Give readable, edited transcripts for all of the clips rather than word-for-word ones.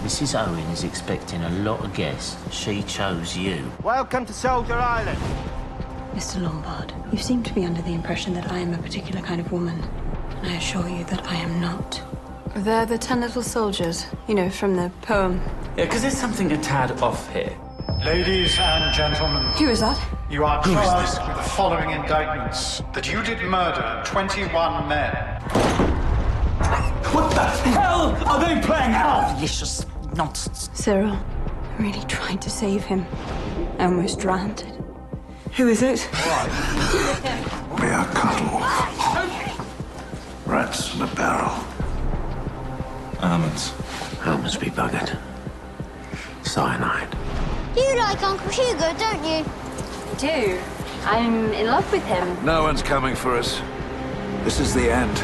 Mrs. Owen is expecting a lot of guests. She chose you. Welcome to Soldier Island. Mr. Lombard, you seem to be under the impression that I am a particular kind of woman. And I assure you that I am not. They're the 10 little soldiers, you know, from the poem. Yeah, because there's something a tad off here. Ladies and gentlemen. Who is that? You are charged with the following indictments. That you did murder 21 men. What the hell are they playing out? Delicious nonsense. Cyril, I really tried to save him. I almost drowned. Who is it? We are cut off. Rats in a barrel. Almonds. Almonds be buggered. Cyanide. You like Uncle Hugo, don't you? I do. I'm in love with him. No one's coming for us. This is the end.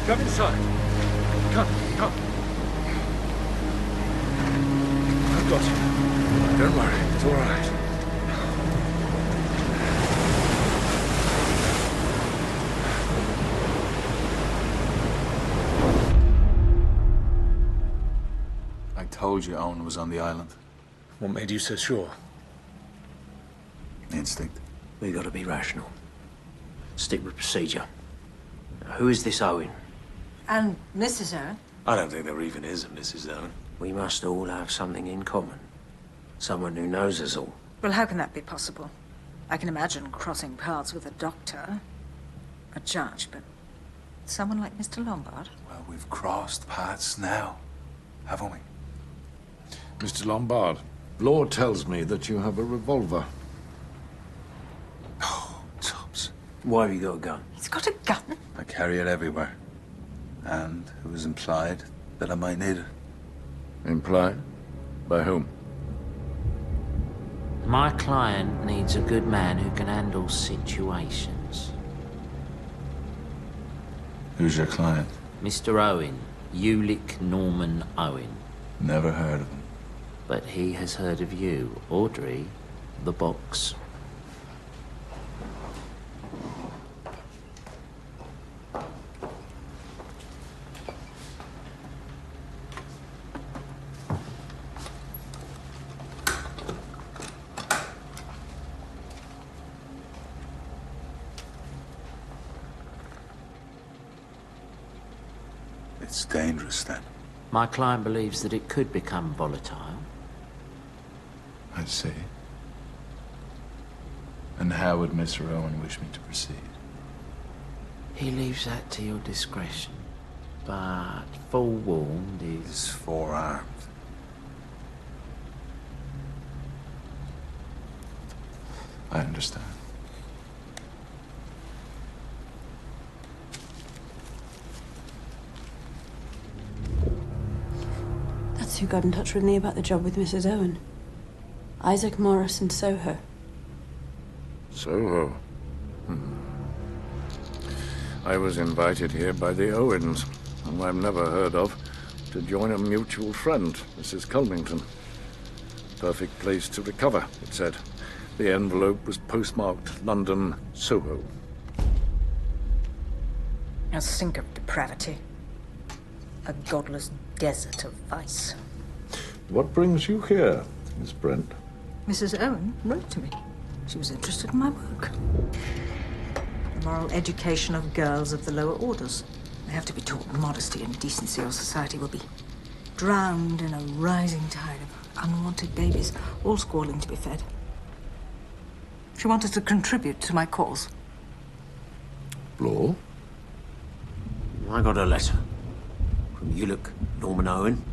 Come inside. Come. I've got you. Don't worry, it's all right. I told you Owen was on the island. What made you so sure? Instinct. We gotta be rational. Stick with procedure. Now, who is this Owen? And Mrs. Owen? I don't think there even is a Mrs. Owen. We must all have something in common. Someone who knows us all. Well, how can that be possible? I can imagine crossing paths with a doctor, a judge, but someone like Mr. Lombard? Well, we've crossed paths now, haven't we? Mr. Lombard, law tells me that you have a revolver. Oh, tops. Why have you got a gun? He's got a gun? I carry it everywhere. And it was implied that I might need it. Implied? By whom? My client needs a good man who can handle situations. Who's your client? Mr. Owen. Ulick Norman Owen. Never heard of him. But he has heard of you, Audrey, the box. It's dangerous, then. My client believes that it could become volatile. I see. And how would Mr. Owen wish me to proceed? He leaves that to your discretion. but forewarned is forearmed. I understand. That's who got in touch with me about the job with Mrs. Owen. Isaac Morris in Soho. Soho? I was invited here by the Owens, whom I've never heard of, to join a mutual friend, Mrs. Culmington. Perfect place to recover, it said. The envelope was postmarked London, Soho. A sink of depravity. A godless desert of vice. What brings you here, Miss Brent? Mrs. Owen wrote to me. She was interested in my work. The moral education of girls of the lower orders. They have to be taught modesty and decency, or society will be drowned in a rising tide of unwanted babies, all squalling to be fed. She wanted to contribute to my cause. Law? I got a letter from Uluk Norman Owen.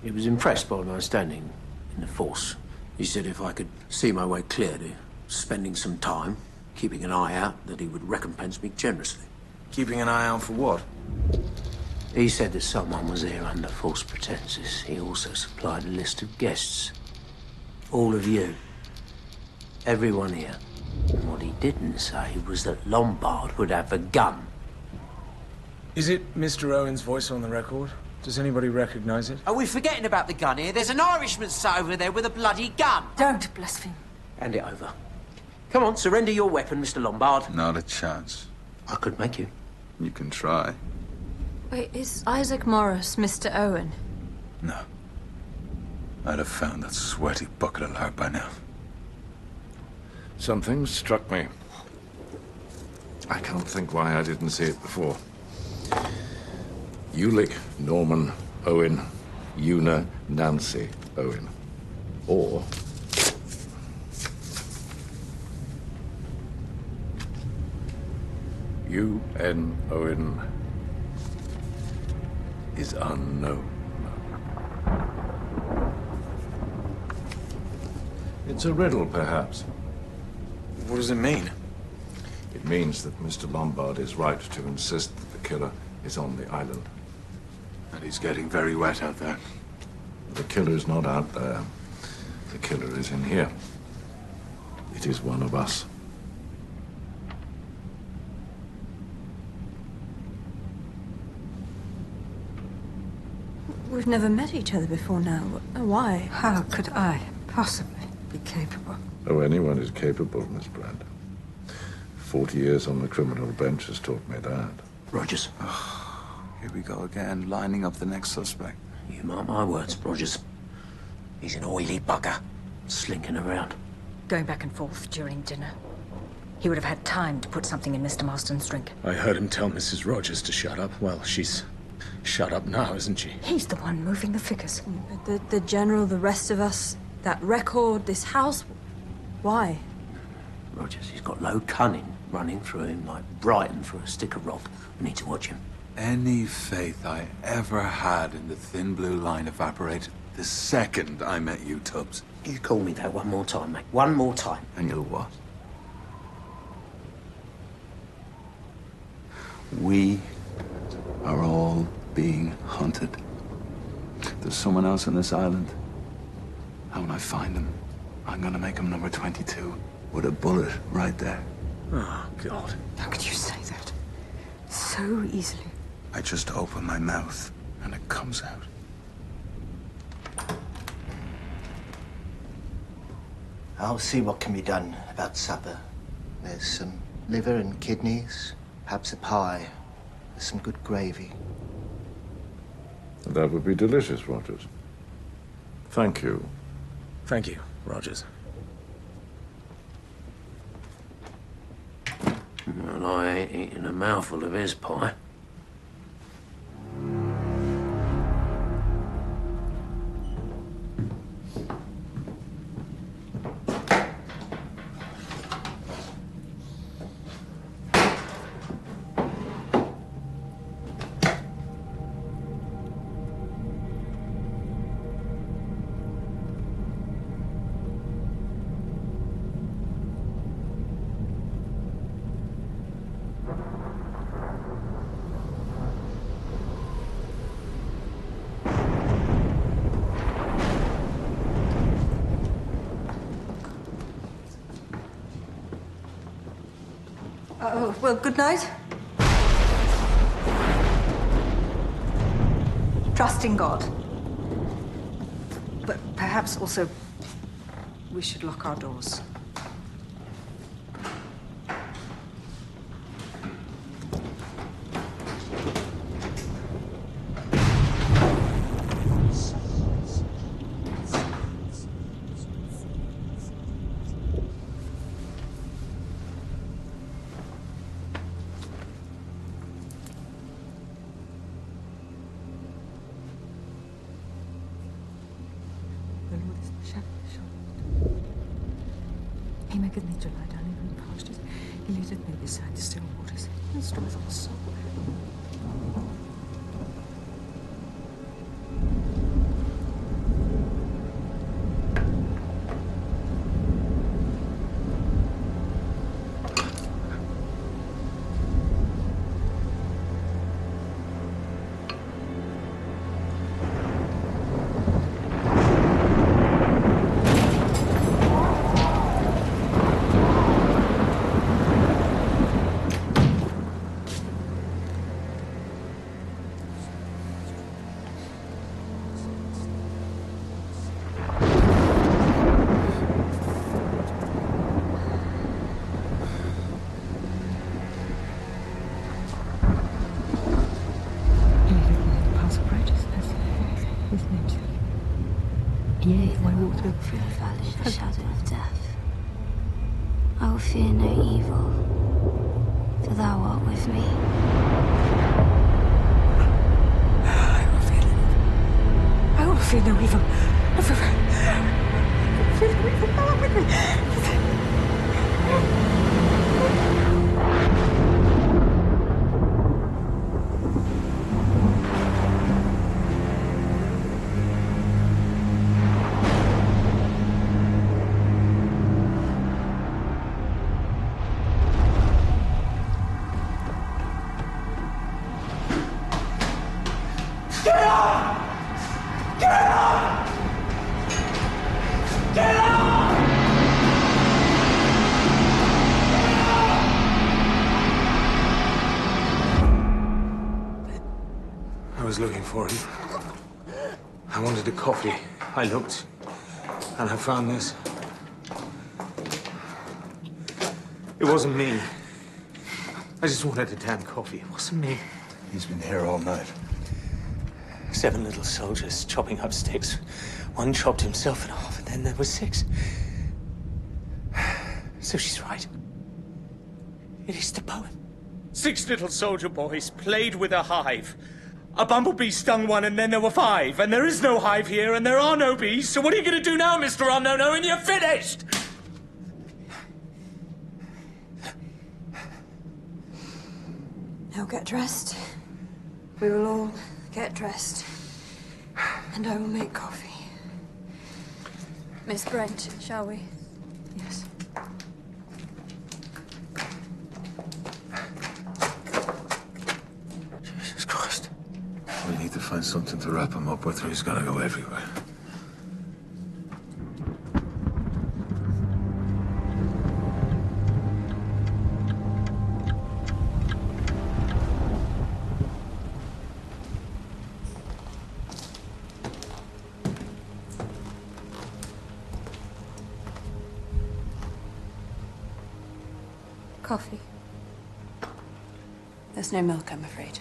He was impressed by my standing in the force. He said if I could see my way clear to spending some time, keeping an eye out, that he would recompense me generously. Keeping an eye out for what? He said that someone was here under false pretenses. He also supplied a list of guests. All of you. Everyone here. And what he didn't say was that Lombard would have a gun. Is it Mr. Owen's voice on the record? Does anybody recognize it? Are we forgetting about the gun here? There's an Irishman sat over there with a bloody gun. Don't blaspheme. Hand it over. Come on, surrender your weapon, Mr. Lombard. Not a chance. I could make you. You can try. Wait, is Isaac Morris Mr. Owen? No. I'd have found that sweaty bucket of lard by now. Something struck me. I can't think why I didn't see it before. Uluk Norman Owen, Una Nancy Owen. Or U.N. Owen is unknown. It's a riddle, perhaps. What does it mean? It means that Mr. Lombard is right to insist that the killer is on the island. And he's getting very wet out there. The killer's not out there. The killer is in here. It is one of us. We've never met each other before now. Why? How could I possibly be capable? Oh, anyone is capable, Miss Brand. 40 years on the criminal bench has taught me that. Rogers. Here we go again, lining up the next suspect. You mark my words, Rogers. He's an oily bugger, slinking around. Going back and forth during dinner. He would have had time to put something in Mr. Marston's drink. I heard him tell Mrs. Rogers to shut up. Well, she's shut up now, isn't she? He's the one moving the figures. But the general, the rest of us, that record, this house, why? Rogers, he's got low cunning running through him like Brighton through a stick of rock. We need to watch him. Any faith I ever had in the thin blue line evaporated the second I met you, Tubbs. You call me that one more time, mate. One more time. And you'll what? We are all being hunted. There's someone else on this island. And when I find him, I'm gonna make him number 22 with a bullet right there. Oh, God. How could you say that? So easily. I just open my mouth and it comes out. I'll see what can be done about supper. There's some liver and kidneys, perhaps a pie, with some good gravy. That would be delicious, Rogers. Thank you. Thank you, Rogers. Well, I ain't eating a mouthful of his pie. Oh, well, good night. Trust in God. But perhaps also we should lock our doors. He maketh nature lie down in green pastures. He leadeth me beside the still waters. He restoreth our soul. Through the valley of the shadow of death, I will fear no evil, for thou art with me. I will fear no evil. I will fear no evil. I will fear no evil. Thou art with me. I was looking for him. I wanted a coffee. I looked, and I found this. It wasn't me. I just wanted a damn coffee. It wasn't me. He's been here all night. 7 little soldiers chopping up sticks. One chopped himself in half, and then there were 6. So she's right. It is the poem. 6 little soldier boys played with a hive. A bumblebee stung one, and then there were 5. And there is no hive here, and there are no bees. So what are you going to do now, Mr. Unknown Owen? You're finished! Now get dressed. We will all get dressed. And I will make coffee. Miss Brent, shall we? Yes. Jesus Christ. We need to find something to wrap him up with, or he's gonna go everywhere. Coffee. There's no milk, I'm afraid.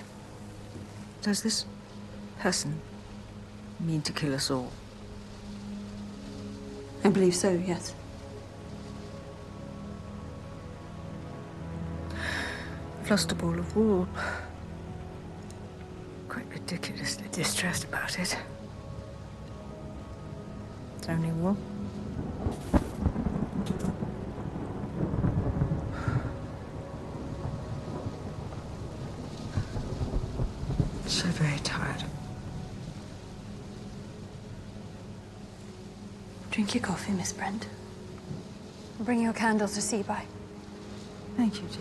Does this person mean to kill us all? I believe so, yes. I've lost a ball of wool. Quite ridiculously distressed about it. It's only wool. So very tired. Drink your coffee, Miss Brent. I'll bring you a candle to see by. Thank you, dear.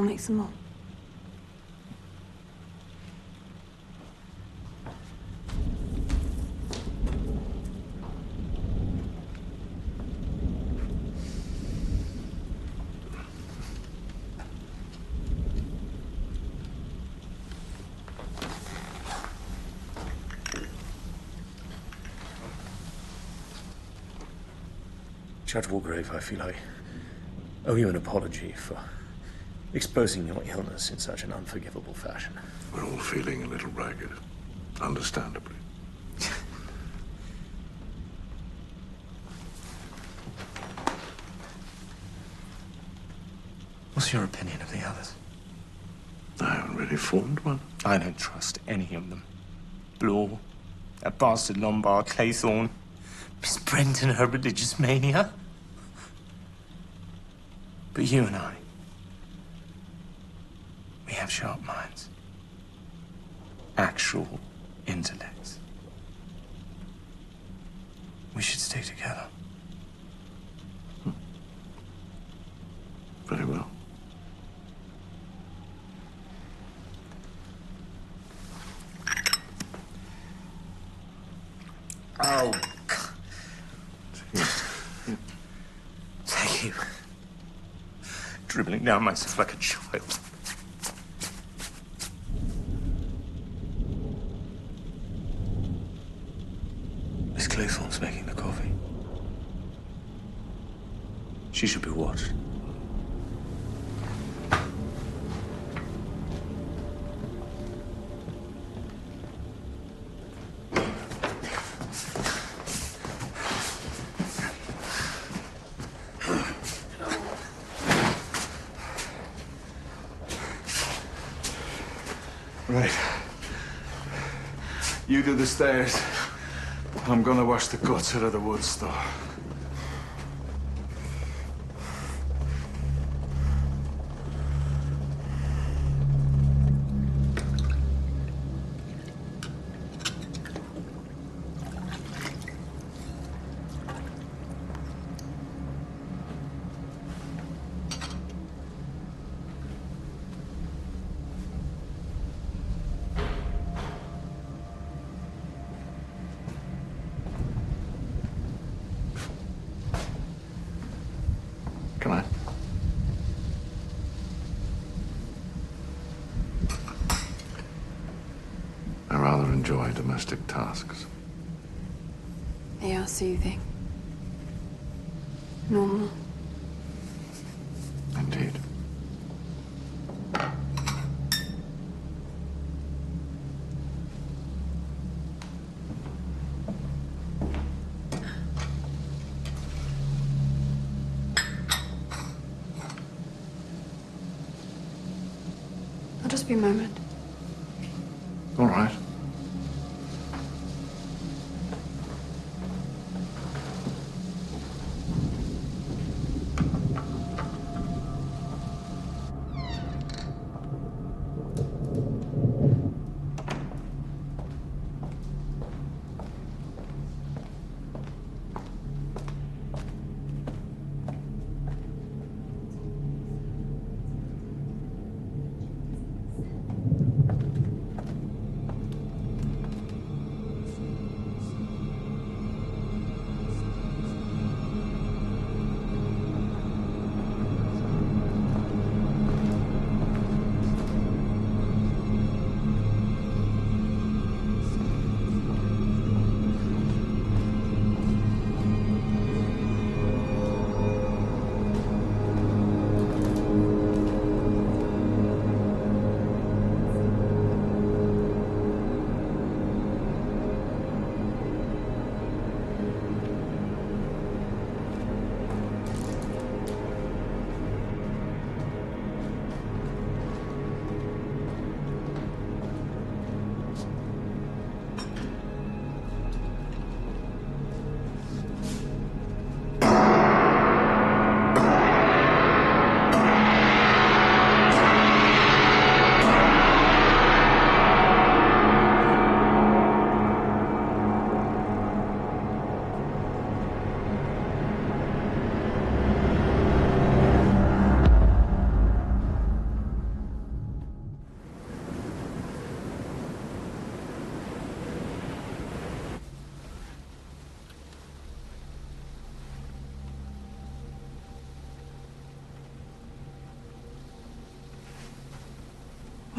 I'll make some more. Judge Walgrave, I feel I owe you an apology for exposing your illness in such an unforgivable fashion. We're all feeling a little ragged, understandably. What's your opinion of the others? I haven't really formed one. I don't trust any of them. Blore, that bastard Lombard, Claythorne, Miss Brent and her religious mania. But you and I, we have sharp minds. Actual intellects. We should stay together. Very well. Oh, God. Thank you. Dribbling down myself like a child. Miss Claythorne's making the coffee. She should be watched. Right. You do the stairs. I'm gonna wash the guts out of the wood store. Can I? I rather enjoy domestic tasks. They are soothing. Normal. Indeed. I'll just be a moment. All right.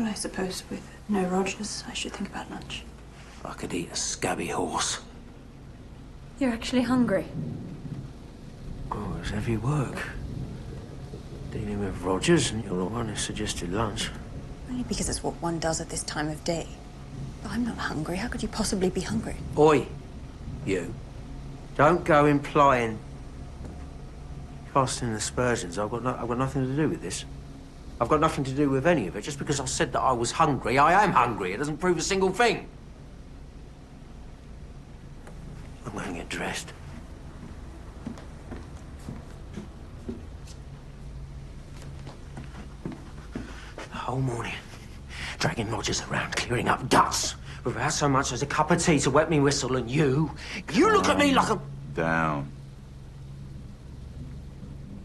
Well, I suppose with no Rogers, I should think about lunch. I could eat a scabby horse. You're actually hungry? Oh, it's heavy work. Dealing with Rogers, and you're the one who suggested lunch. Only because it's what one does at this time of day. But I'm not hungry. How could you possibly be hungry? Oi, you. Don't go implying, casting aspersions. I've got nothing to do with this. I've got nothing to do with any of it. Just because I said that I was hungry, I am hungry. It doesn't prove a single thing. I'm going to get dressed. The whole morning, dragging Rogers around, clearing up guts, without so much as a cup of tea to wet me whistle, and you look at me like a... Down.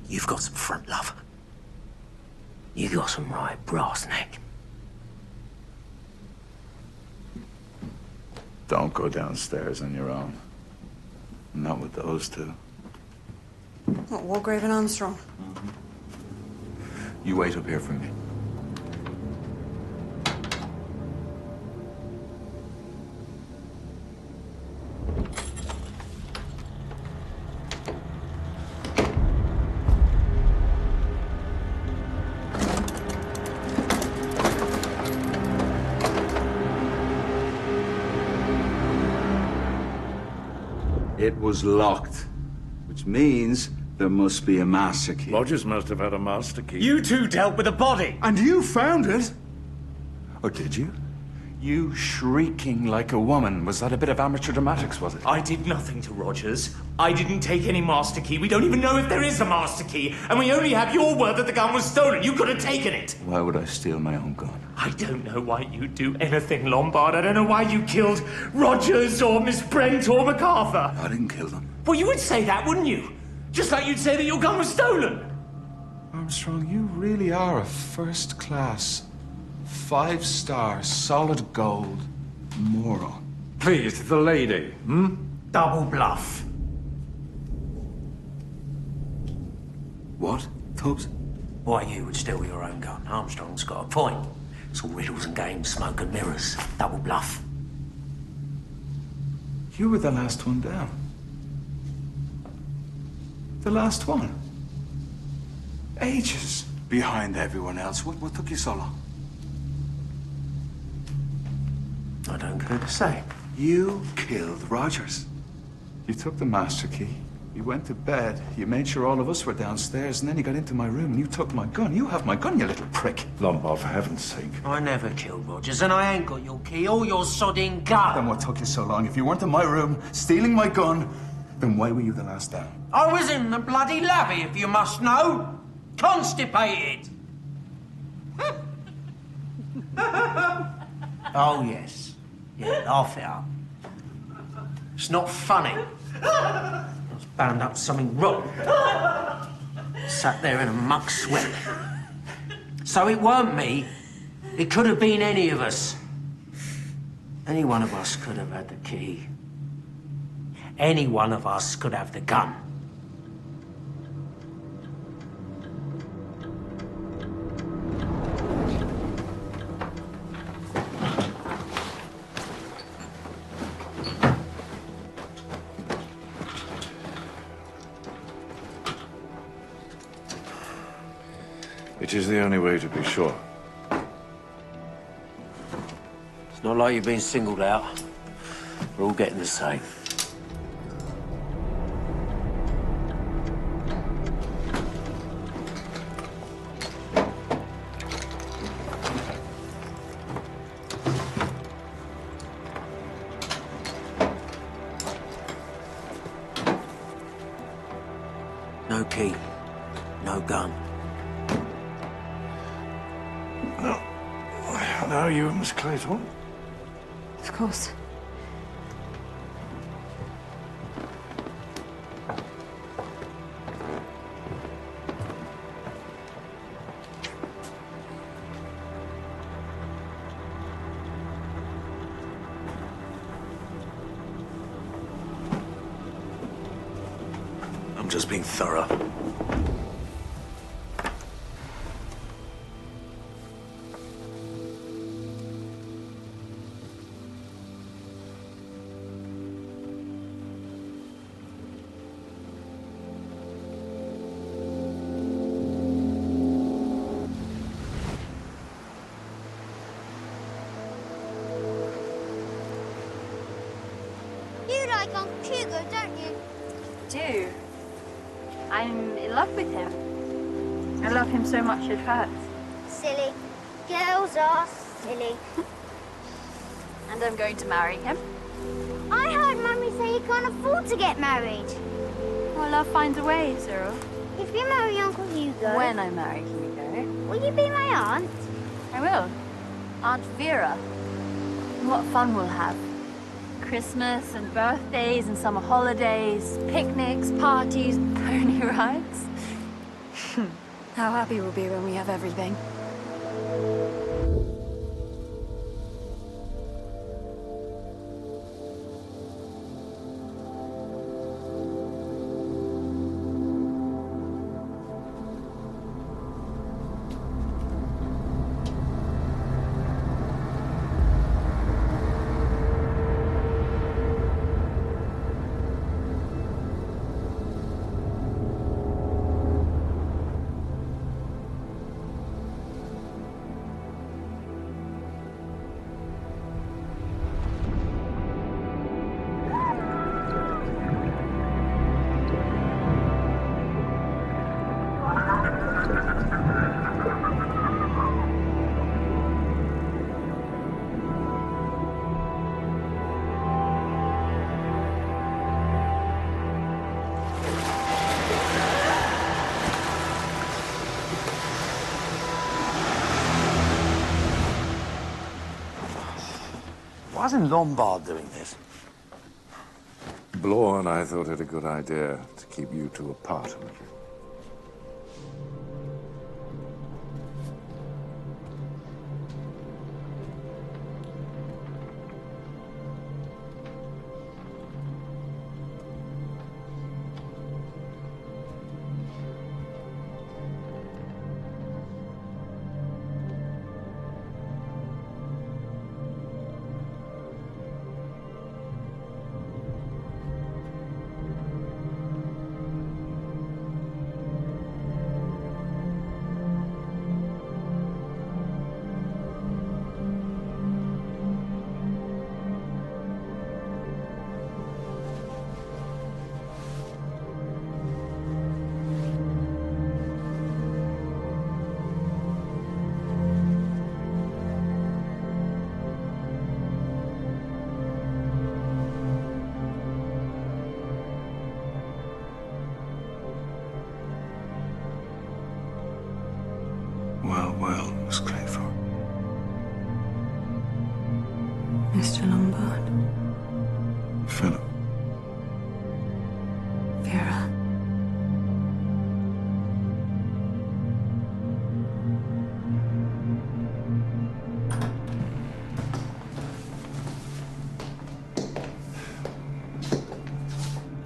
You've got some front, love. You got some right brass neck. Don't go downstairs on your own. Not with those two. What, Walgrave and Armstrong? You wait up here for me. It was locked, which means there must be a master key. Rogers must have had a master key. You two dealt with a body. And you found it? Or did you? You shrieking like a woman. Was that a bit of amateur dramatics, was it? I did nothing to Rogers. I didn't take any master key. We don't even know if there is a master key. And we only have your word that the gun was stolen. You could have taken it. Why would I steal my own gun? I don't know why you'd do anything, Lombard. I don't know why you killed Rogers or Miss Brent or MacArthur. I didn't kill them. Well, you would say that, wouldn't you? Just like you'd say that your gun was stolen. Armstrong, you really are a first-class, 5-star, solid gold moron. Please, the lady, Double bluff. What, Tubbs? Why you would steal your own gun? Armstrong's got a point. It's all riddles and games, smoke and mirrors. Double bluff. You were the last one down. The last one. Ages behind everyone else. What took you so long? I don't care to say. You killed Rogers. You took the master key. You went to bed. You made sure all of us were downstairs, and then you got into my room and you took my gun. You have my gun, you little prick. Lombard, for heaven's sake. I never killed Rogers, and I ain't got your key or your sodding gun. Then what took you so long? If you weren't in my room, stealing my gun, then why were you the last down? I was in the bloody lavvy, if you must know. Constipated. Oh, yes. Yeah, laugh it up. It's not funny. I was bound up to something rotten. Sat there in a muck sweat. So it weren't me. It could have been any of us. Any one of us could have had the key. Any one of us could have the gun. It is the only way to be sure. It's not like you've been singled out. We're all getting the same. No key, no gun. No. Now you, Miss Clayton. Of course. I'm just being thorough. like Uncle Hugo, don't you? Do. I'm in love with him. I love him so much it hurts. Silly. Girls are silly. And I'm going to marry him. I heard Mummy say you can't afford to get married. Well, love finds a way, Cyril. If you marry Uncle Hugo... When I marry Hugo... Will you be my aunt? I will. Aunt Vera. And what fun we'll have. Christmas and birthdays and summer holidays, picnics, parties, pony rides. How happy we'll be when we have everything. Wasn't Lombard doing this? Bloor and I thought it a good idea to keep you two apart a little. Well, Miss Claythorne. Mr. Lombard. Philip. Vera.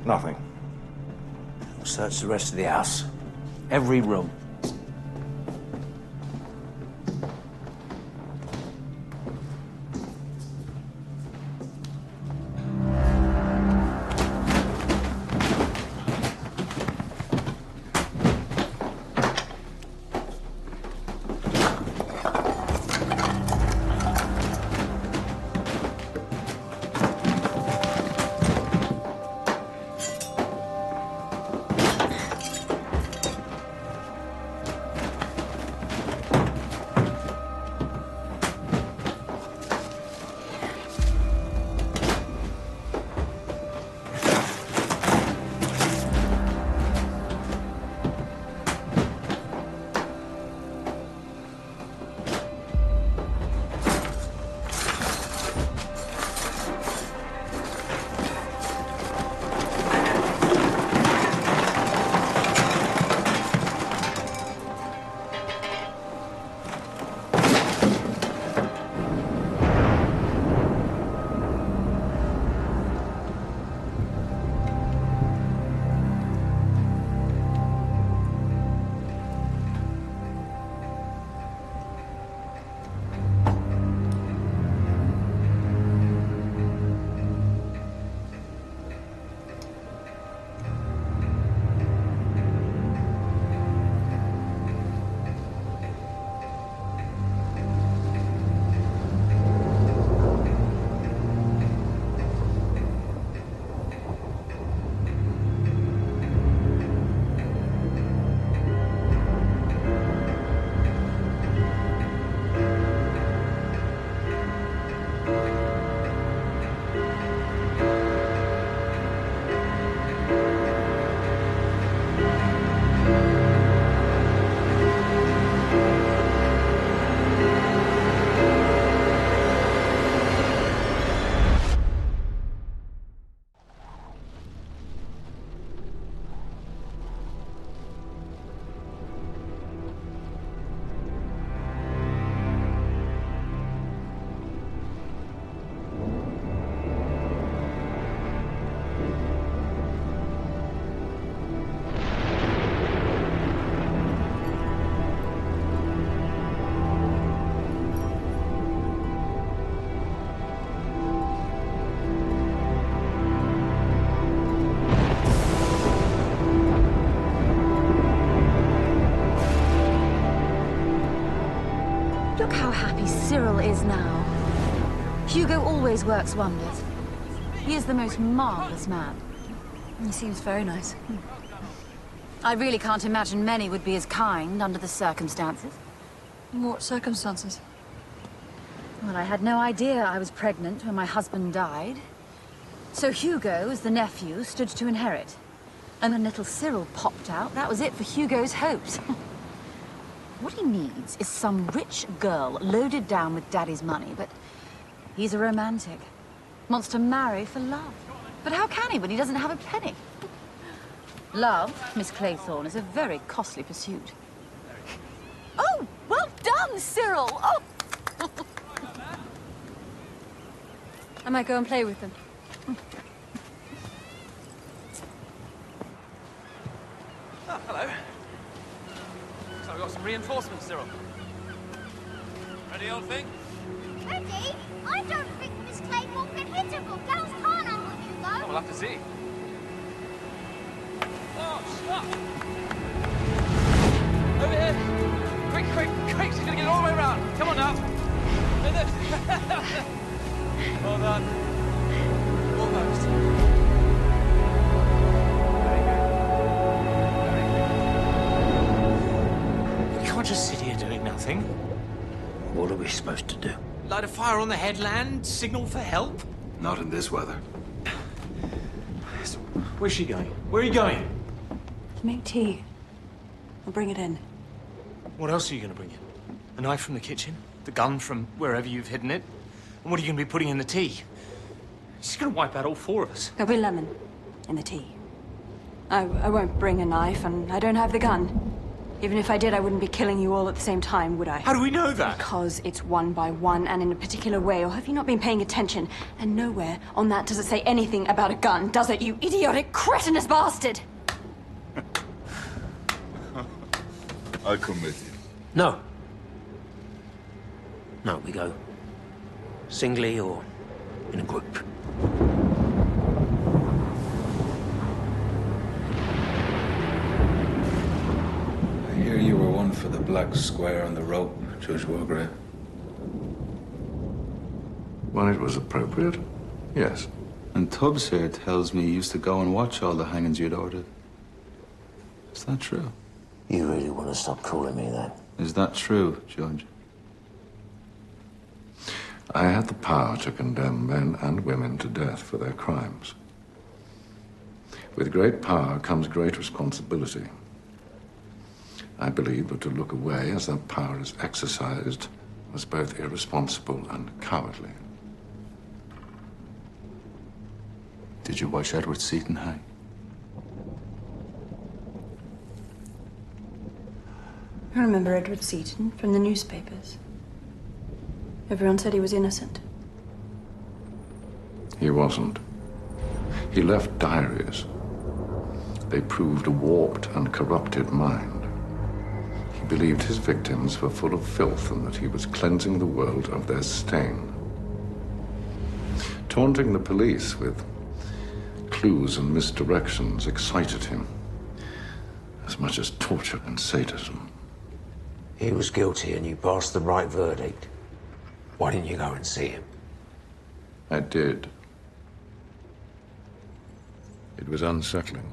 Nothing. We'll search the rest of the house. Every room. always works wonders. He is the most marvellous man. He seems very nice. I really can't imagine many would be as kind under the circumstances. What circumstances? Well, I had no idea I was pregnant when my husband died. So Hugo, as the nephew, stood to inherit. And when little Cyril popped out, that was it for Hugo's hopes. What he needs is some rich girl loaded down with Daddy's money, but he's a romantic. Wants to marry for love. But how can he when he doesn't have a penny? Love, Miss Claythorne, is a very costly pursuit. Oh, well done, Cyril! Oh! I might go and play with them. Oh, hello. So we've got some reinforcements, Cyril. Ready, old thing? Ready? I don't think Miss Claythorne can hit a book. Girls can't Uncle Hugo. Oh, we'll have to see. Oh, stop! Over here! Quick, quick, quick! She's gonna get all the way around. Come on now. Well done. Almost. We can't just sit here doing nothing. What are we supposed to do? Light a fire on the headland? Signal for help? Not in this weather. Where's she going? Where are you going? To make tea. I'll bring it in. What else are you going to bring in? A knife from the kitchen? The gun from wherever you've hidden it? And what are you going to be putting in the tea? She's going to wipe out all four of us. There'll be lemon in the tea. I won't bring a knife, and I don't have the gun. Even if I did, I wouldn't be killing you all at the same time, would I? How do we know that? Because it's one by one and in a particular way. Or have you not been paying attention? And nowhere on that does it say anything about a gun, does it, you idiotic, cretinous bastard? I'll come with you. No. No, we go singly or in a group. I hear you were one for the black square on the rope, Judge Wargrave. When it was appropriate, yes. And Tubbs here tells me you used to go and watch all the hangings you'd ordered. Is that true? You really want to stop calling me that? Is that true, Judge? I had the power to condemn men and women to death for their crimes. With great power comes great responsibility. I believe that to look away as that power is exercised was both irresponsible and cowardly. Did you watch Edward Seaton hang? I remember Edward Seaton from the newspapers. Everyone said he was innocent. He wasn't. He left diaries. They proved a warped and corrupted mind. He believed his victims were full of filth and that he was cleansing the world of their stain. Taunting the police with clues and misdirections excited him as much as torture and sadism. He was guilty and you passed the right verdict. Why didn't you go and see him? I did. It was unsettling.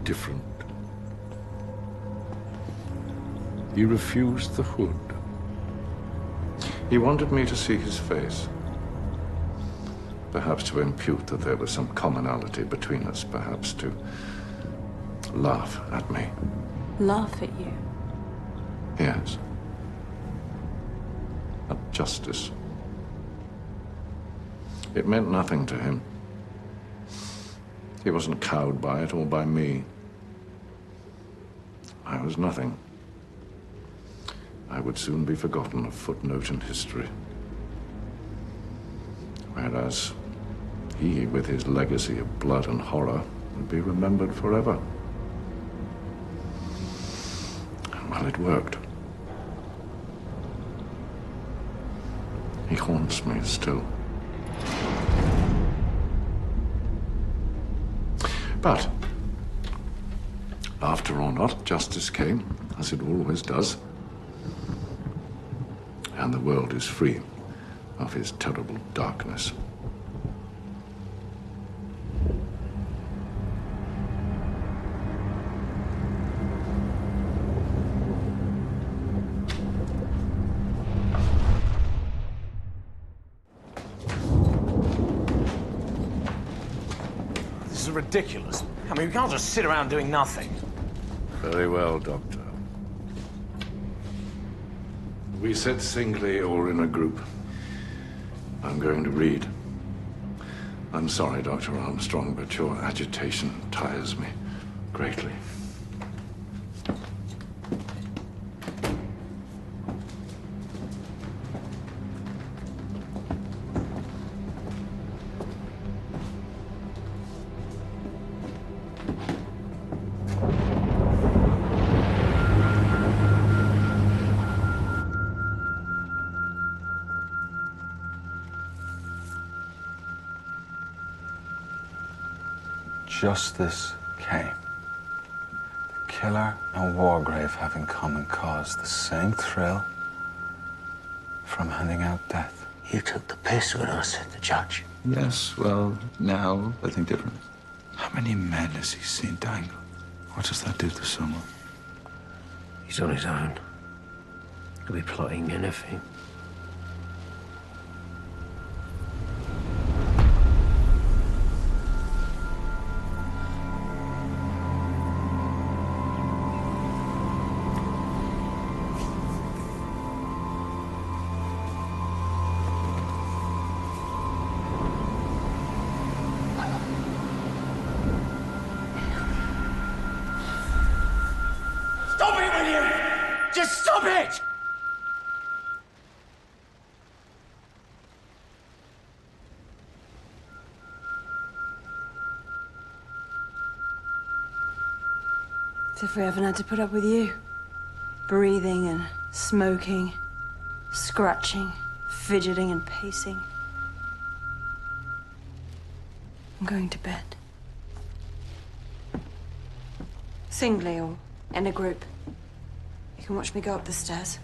Different. He refused the hood. He wanted me to see his face. Perhaps to impute that there was some commonality between us. Perhaps to laugh at me. Laugh at you? Yes. At justice. It meant nothing to him. He wasn't cowed by it or by me. I was nothing. I would soon be forgotten, a footnote in history. Whereas he, with his legacy of blood and horror, would be remembered forever. Well, it worked. He haunts me still. But, after or not, justice came, as it always does. And the world is free of his terrible darkness. This is ridiculous. I mean, we can't just sit around doing nothing. Very well, Doctor. We sit singly or in a group. I'm going to read. I'm sorry, Dr. Armstrong, but your agitation tires me greatly. Justice came. The killer and Wargrave have in common cause the same thrill from handing out death. You took the piss when I said the judge. Yes, well, now I think differently. How many men has he seen dangle? What does that do to someone? He's on his own. He'll be plotting anything. Just stop it! As if we haven't had to put up with you. Breathing and smoking, scratching, fidgeting and pacing. I'm going to bed. Singly or in a group. You can watch me go up the stairs.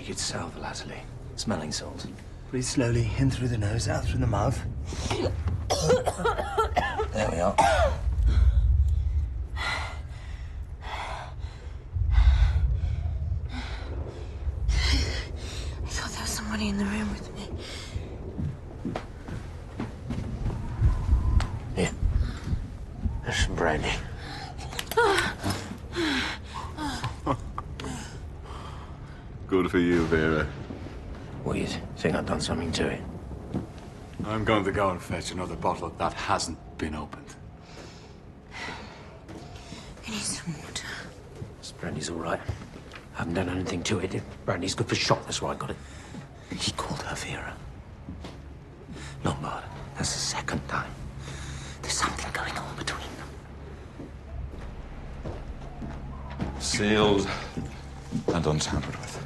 It's sal volatile. Smelling salt. Breathe slowly, in through the nose, out through the mouth. There we are. I thought there was someone anybody in the room with me. Here. There's some brandy. Good for you, Vera. What, you think I've done something to it? I'm going to go and fetch another bottle that hasn't been opened. I need some water. This brandy's all right. I haven't done anything to it. Brandy's good for shock, that's why I got it. He called her Vera. Lombard, that's the second time. There's something going on between them. Sealed and untampered with.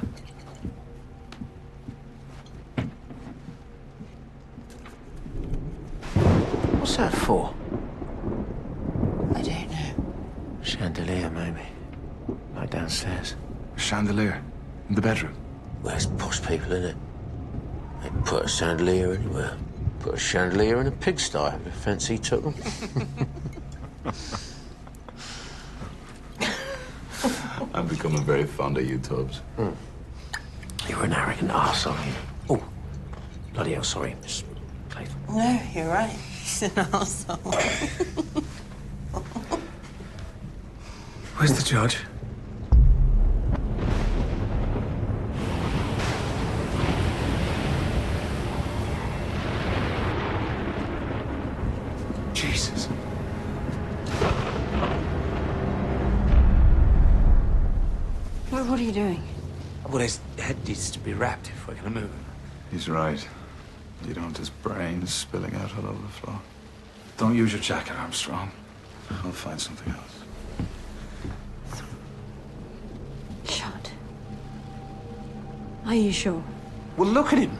What's that for? I don't know. Chandelier, maybe. Like downstairs. A chandelier? In the bedroom? Where's posh people, innit? They put a chandelier anywhere. Put a chandelier in a pigsty if fancy took them. I'm becoming very fond of you, Tubbs. You're an arrogant arse, aren't you? Oh, bloody hell, sorry, Miss Clayton. No, you're right. He's an arsehole. Where's the judge? Jesus. What are you doing? Well, his head needs to be wrapped if we're going to move him. He's right. You don't want his brains spilling out all over the floor. Don't use your jacket, Armstrong. I'll find something else. Shut. Are you sure? Well, look at him.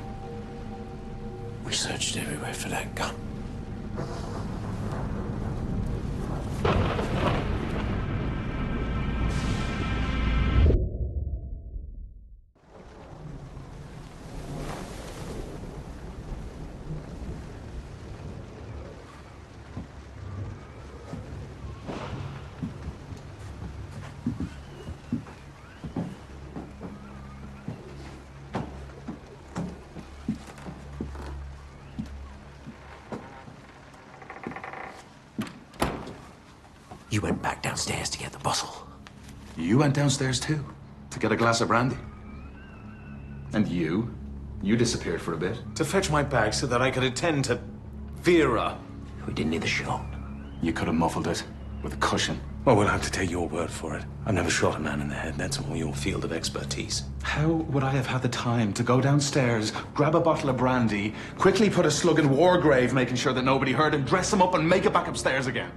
We searched everywhere for that gun. You went back downstairs to get the bottle. You went downstairs too, to get a glass of brandy. And you disappeared for a bit. To fetch my bag so that I could attend to Vera. We didn't need the shot. You could have muffled it with a cushion. Well, we'll have to take your word for it. I've never shot a man in the head. That's all your field of expertise. How would I have had the time to go downstairs, grab a bottle of brandy, quickly put a slug in Wargrave, making sure that nobody heard, and dress him up and make it back upstairs again?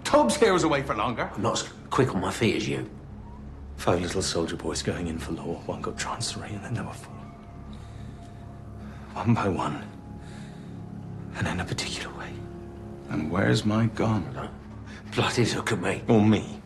Tubbs here was away for longer. I'm not as quick on my feet as you. 5 little soldier boys going in for law. One got chancery and then there were 4. One by one. And in a particular way. And where's my gun? Bloody look at me. Or me.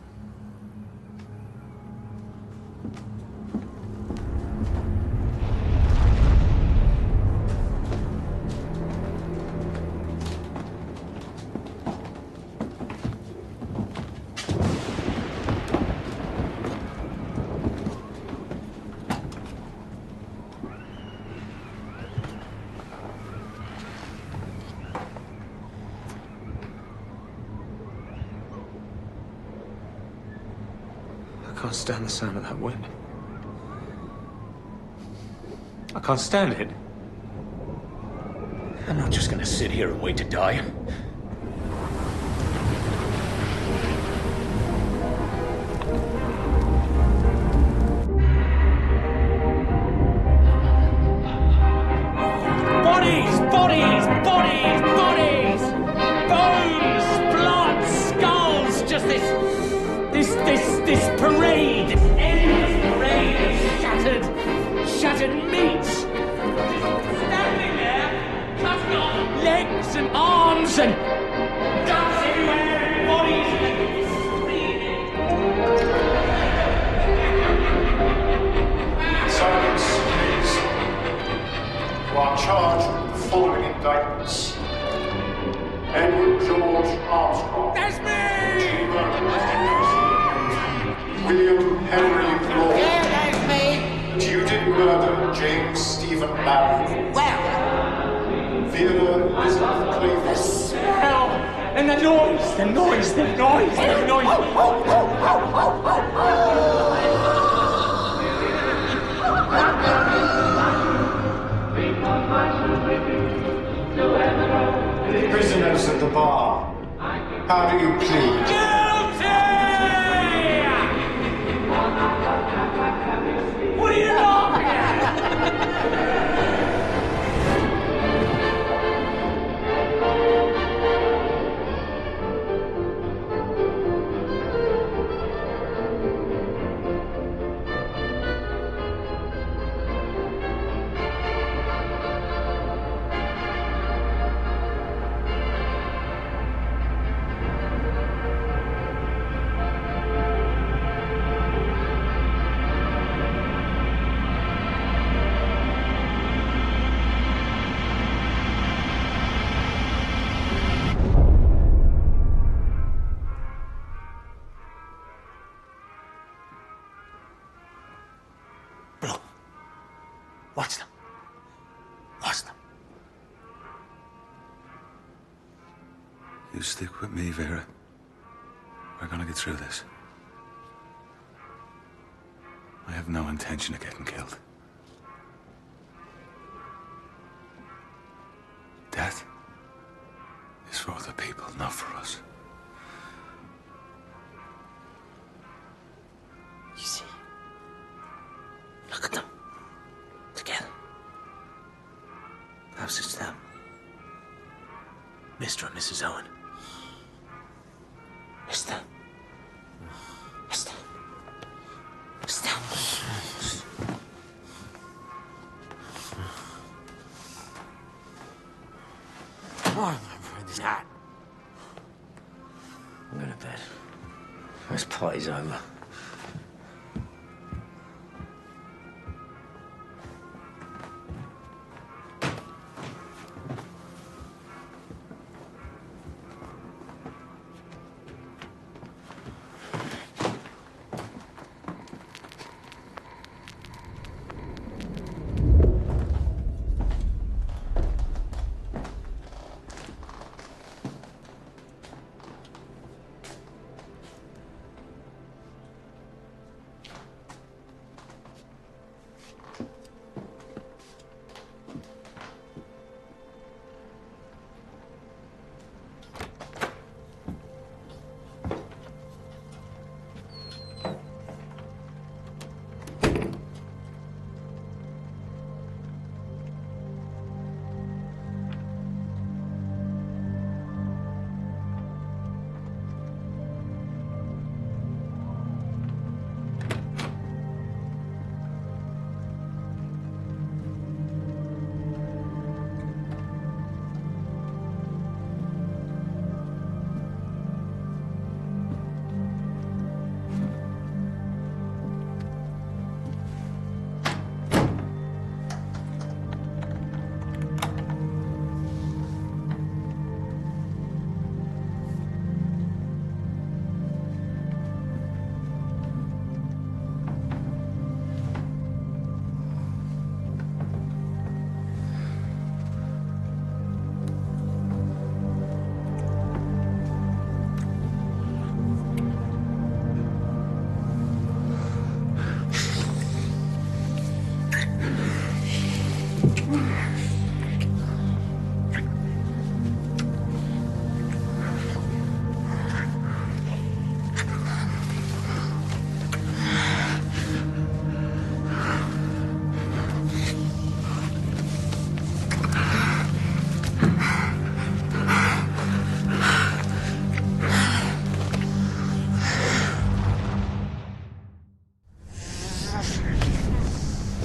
I can't stand the sound of that wind. I can't stand it. I'm not just gonna sit here and wait to die. Bodies! Bodies! Bodies! Bodies! Bones! Blood! Skulls! Just this parade! This endless parade of shattered meat! Standing there, cutting off legs and arms and guts everywhere and bodies screaming. Silence, please. You are charged with the following indictments. Edward George Armstrong. That's me! William Henry Law. Yeah, that's me. You did murder James Steele even married. Well, Vera Elizabeth Cleveland. the smell and the noise. Prisoners at the bar, how do you plead? Guilty! What are you laughing at? Watch them. Watch them. You stick with me, Vera. We're gonna get through this. I have no intention of getting killed. Death is for other people, not for us. You see? Look at them. Together. Perhaps it's them. Mr. and Mrs. Owen. Mr. Oh, my friend's hat. I'm going to bed. This party's over.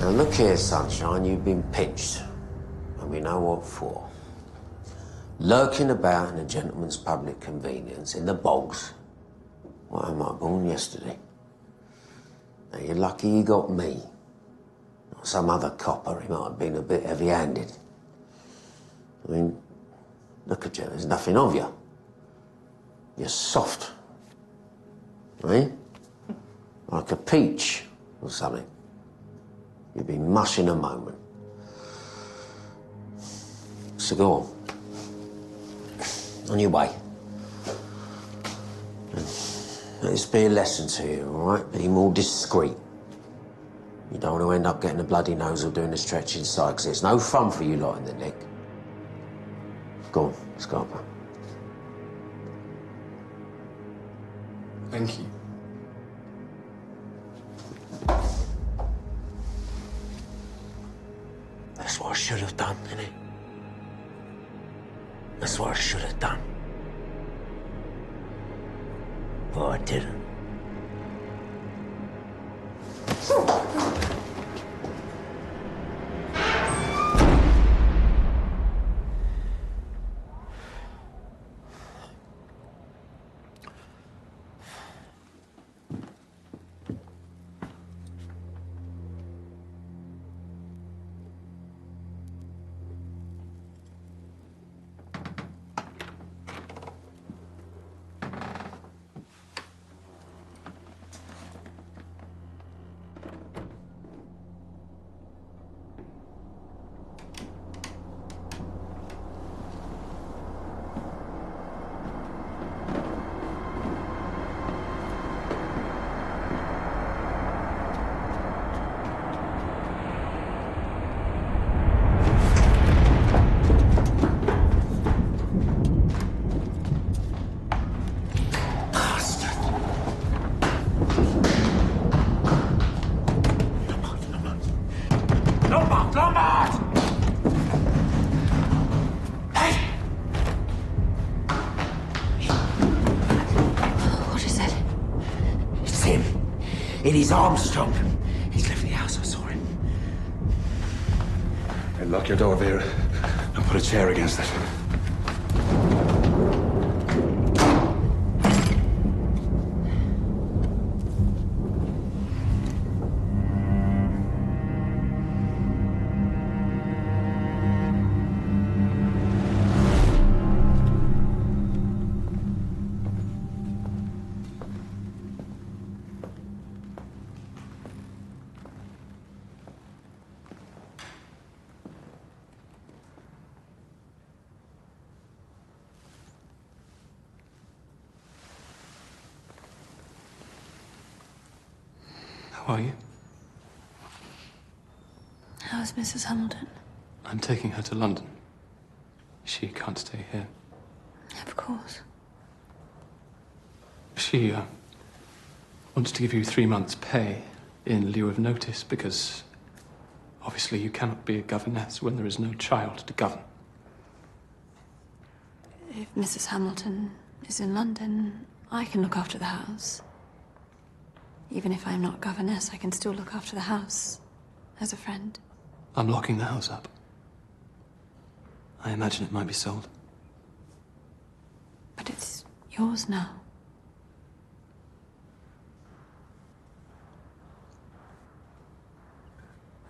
Now look here, Sunshine, you've been pinched, and we know what for. Lurking about in a gentleman's public convenience in the bogs. Why am I born yesterday? Now you're lucky you got me. Not some other copper, he might have been a bit heavy-handed. I mean, look at you, there's nothing of you. You're soft. Eh? Like a peach or something. You'd be mush in a moment. So go on. On your way. Let this be a lesson to you, all right? Be more discreet. You don't want to end up getting a bloody nose or doing a stretch inside, because it's no fun for you lot in the neck. Go on, Scarpa. Thank you. That's what I should have done, innit? That's what I should have done. But I didn't. It is Armstrong. He's left the house, I saw him. Hey, lock your door, Vera, and put a chair against it. How are you? How's Mrs. Hamilton? I'm taking her to London. She can't stay here. Of course. She wants to give you 3 months' pay in lieu of notice because obviously you cannot be a governess when there is no child to govern. If Mrs. Hamilton is in London, I can look after the house. Even if I'm not governess, I can still look after the house as a friend. I'm locking the house up. I imagine it might be sold. But it's yours now.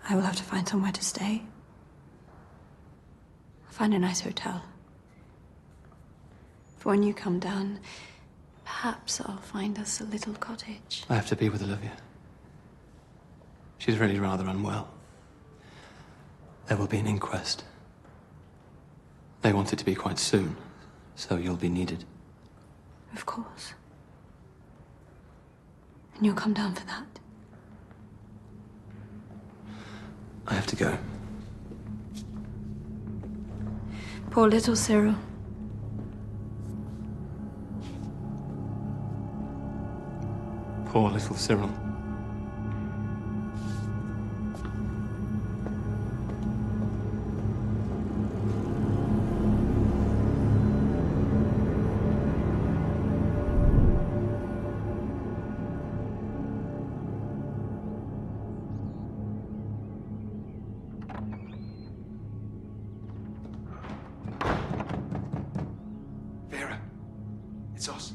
I will have to find somewhere to stay. I'll find a nice hotel. For when you come down, perhaps I'll find us a little cottage. I have to be with Olivia. She's really rather unwell. There will be an inquest. They want it to be quite soon, so you'll be needed. Of course. And you'll come down for that. I have to go. Poor little Cyril. Poor little Cyril. Vera, it's us.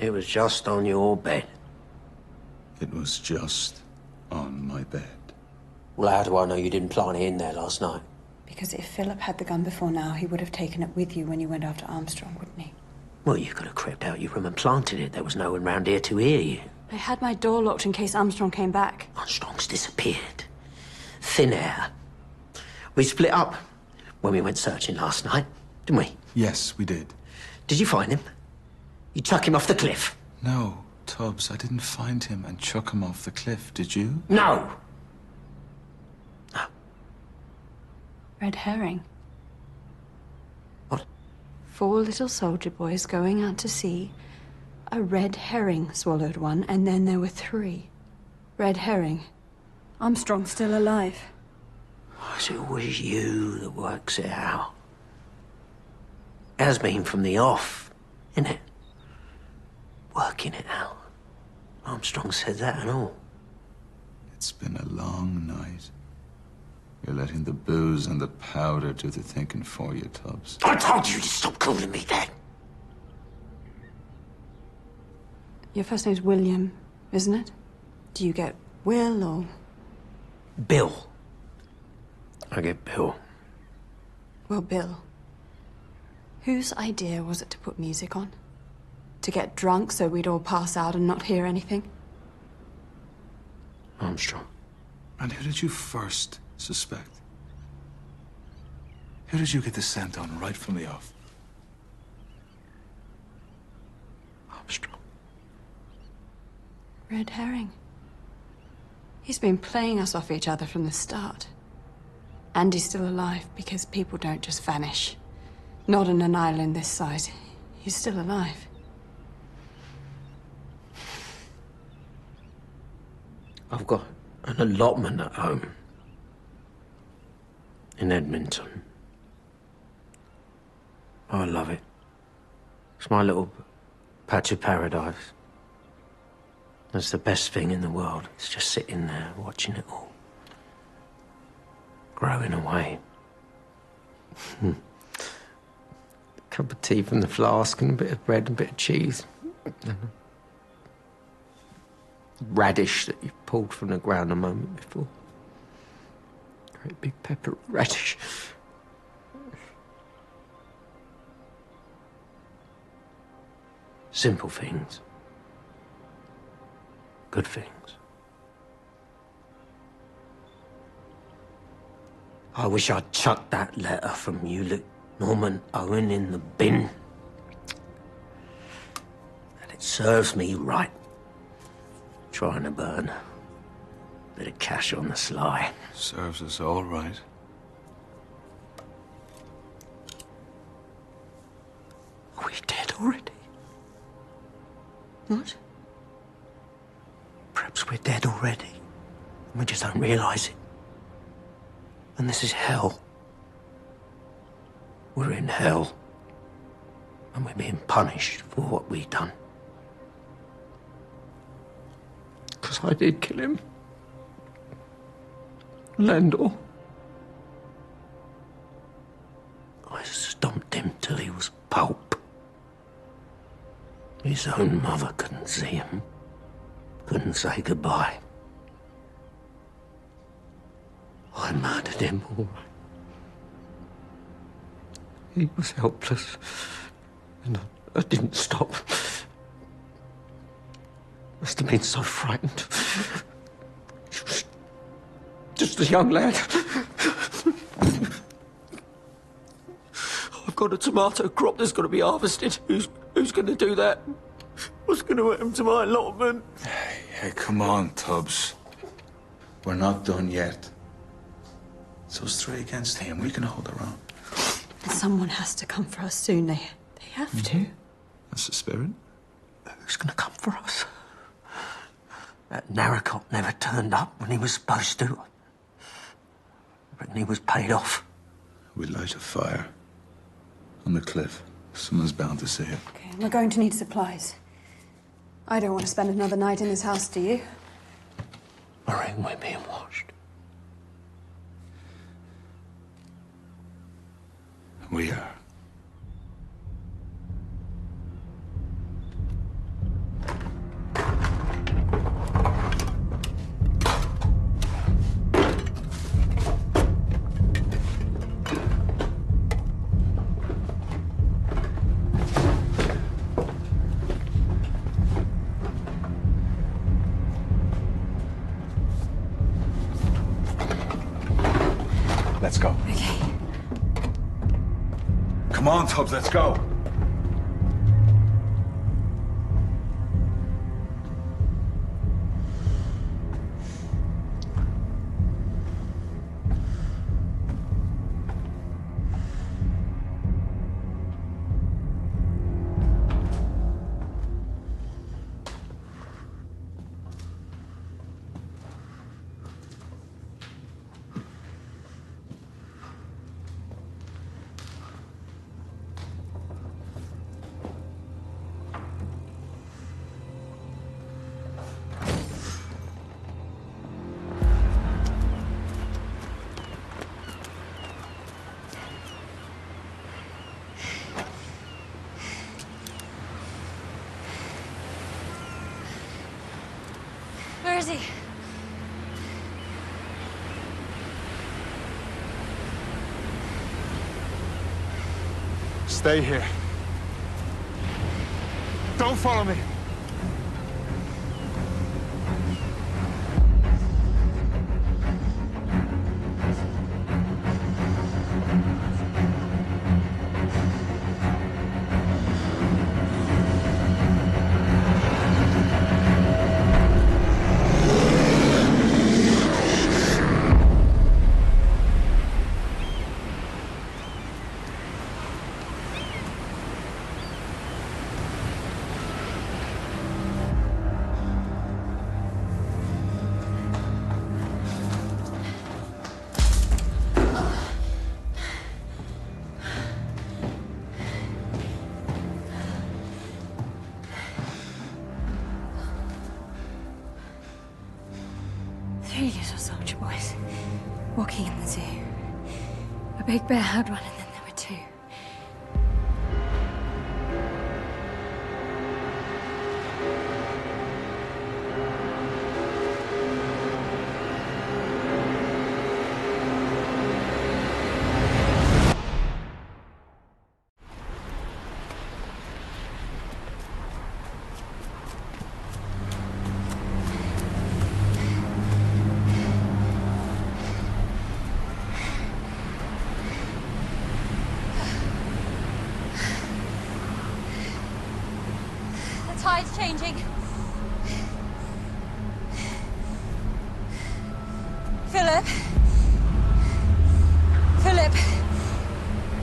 it was just on your bed. It was just on my bed. Well, how do I know you didn't plant it in there last night? Because if Philip had the gun before now, he would have taken it with you when you went after Armstrong, wouldn't he? Well, you could have crept out your room and planted it. There was no one round here to hear you. I had my door locked in case Armstrong came back. Armstrong's disappeared. Thin air. We split up when we went searching last night, didn't we? Yes, we did. Did you find him? You chuck him off the cliff? No, Tubbs, I didn't find him and chuck him off the cliff, did you? No! Red herring. What? 4 little soldier boys going out to sea. A red herring swallowed one, and then there were 3. Red herring. Armstrong's still alive. It's always you that works it out. It has been from the off, innit? Working it out. Armstrong said that and all. It's been a long night. You're letting the booze and the powder do the thinking for you, Tubbs. I told you to stop calling me that. Your first name's William, isn't it? Do you get Will or... Bill. I get Bill. Well, Bill. Whose idea was it to put music on? To get drunk so we'd all pass out and not hear anything? Armstrong. And who did you first suspect? Who did you get the scent on right from the off? Armstrong. Red herring. He's been playing us off each other from the start. And he's still alive because people don't just vanish. Not on an island this size. He's still alive. I've got an allotment at home. In Edmonton. Oh, I love it. It's my little patch of paradise. It's the best thing in the world. It's just sitting there, watching it all. Growing away. Cup of tea from the flask and a bit of bread and a bit of cheese. Radish that you pulled from the ground a moment before. Great big pepper radish. Simple things. Good things. I wish I'd chucked that letter from you, Norman Owen, in the bin. And it serves me right. Trying to burn a bit of cash on the sly. Serves us all right. Are we dead already? What? Perhaps we're dead already. And we just don't realise it. And this is hell. We're in hell. And we're being punished for what we've done. Because I did kill him. Landor. I stomped him till he was pulp. His own mother couldn't see him. Couldn't say goodbye. I murdered him, all right. He was helpless. And I didn't stop. Must have been so frightened. He was just a young lad. I've got a tomato crop that's got to be harvested. Who's going to do that? What's going to happen to my allotment? Hey, come on, Tubbs. We're not done yet. It's us 3 against him. We can hold our own. And someone has to come for us soon. They have to. That's the spirit. Who's going to come for us? That Narracop never turned up when he was supposed to. I reckon he was paid off. We light a fire on the cliff. Someone's bound to see it. Okay, we're going to need supplies. I don't want to spend another night in this house, do you? I reckon we're being watched. We are. Let's go. Okay. Come on, Tubbs, let's go. Where is he? Stay here. Don't follow me. Three little soldier boys walking in the zoo. A big bear had one, and then there were two. The tide's changing. Philip? Philip?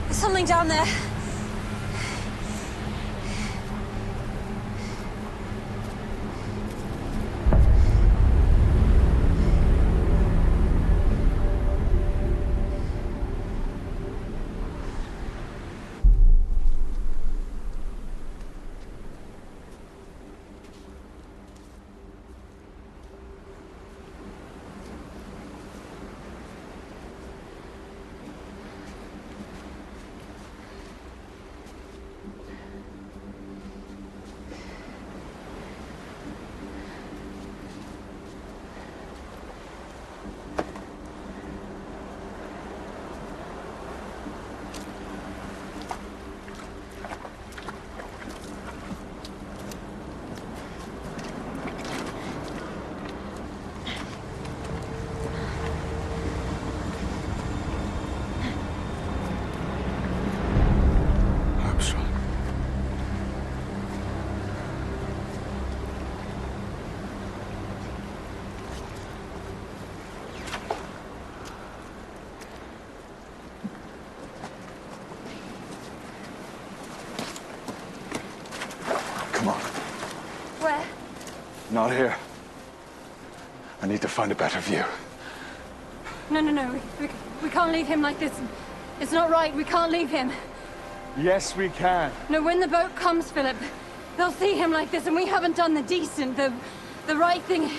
There's something down there. Where? Not here. I need to find a better view. No. We can't leave him like this. It's not right. We can't leave him. Yes, we can. No, when the boat comes, Philip, they'll see him like this, and we haven't done the decent, the right thing.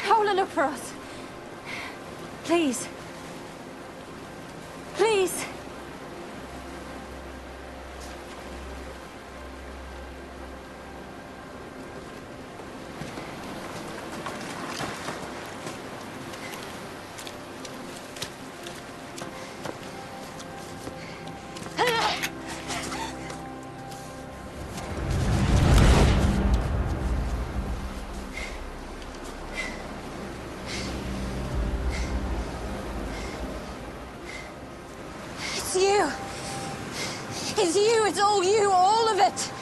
How will it look for us? Please. Please. It's you. It's you. It's all you. All of it.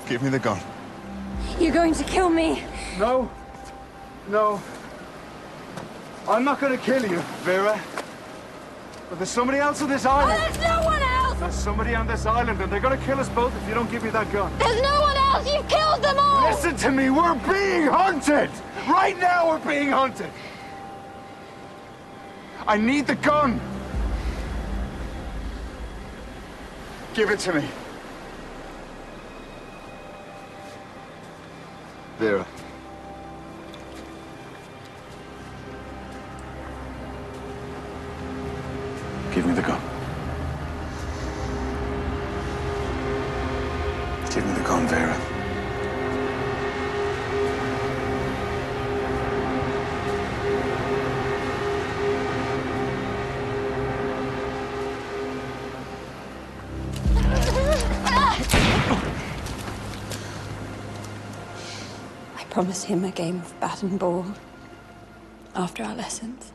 Give me the gun. You're going to kill me. No. No. I'm not going to kill you, Vera. But there's somebody else on this island. Oh, there's no one else! There's somebody on this island, and they're going to kill us both if you don't give me that gun. There's no one else! You've killed them all! Listen to me, we're being hunted! Right now we're being hunted! I need the gun! Give it to me. Vera. Give me the gun. Give me the gun, Vera. I promised him a game of bat and ball after our lessons.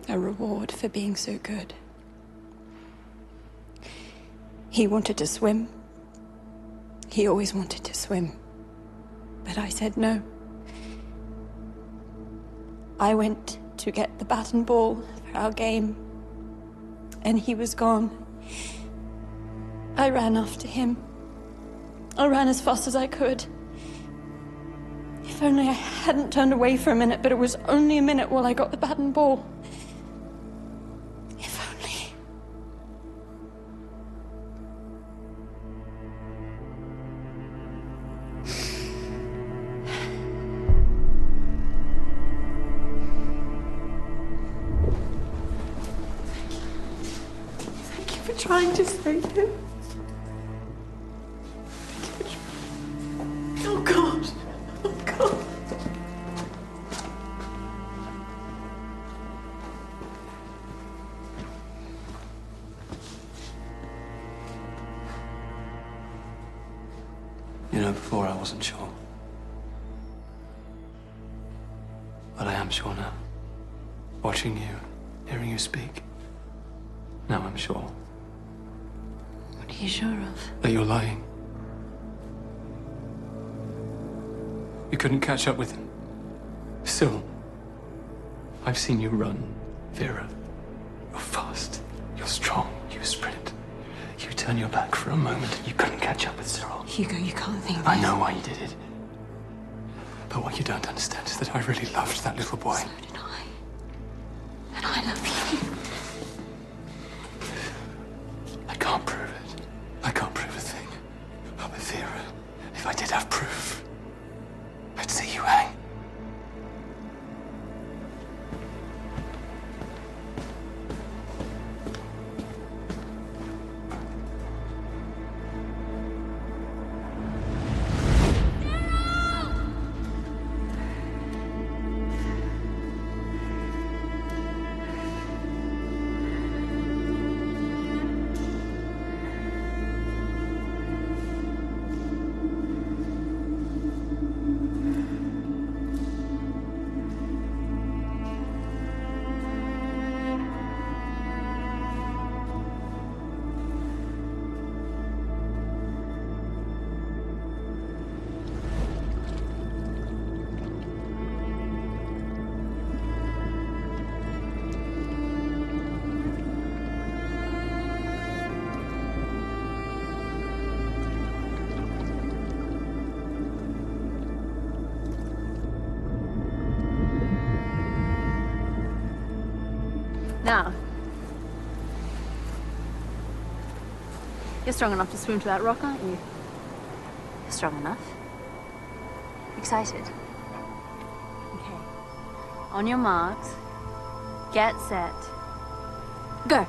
A reward for being so good. He wanted to swim. He always wanted to swim. But I said no. I went to get the bat and ball for our game, and he was gone. I ran after him. I ran as fast as I could. If only I hadn't turned away for a minute, but it was only a minute while I got the bat and ball. If only. Thank you for trying to save him. Oh, God. Oh, God. You know, before I wasn't sure. But I am sure now. Watching you, hearing you speak. Now I'm sure. What are you sure of? That you're lying. You couldn't catch up with him. Still, I've seen you run, Vera. You're fast. You're strong. You sprint. You turn your back for a moment and you couldn't catch up with Cyril. Hugo, you can't think this. I know why you did it. But what you don't understand is that I really loved that little boy. So did I. And I love you. I can't prove it. I can't prove a thing. Oh, but Vera, if I did have proof, I'd see you hang. Now, you're strong enough to swim to that rock, aren't you? You're strong enough. Excited? Okay. On your marks, get set, go.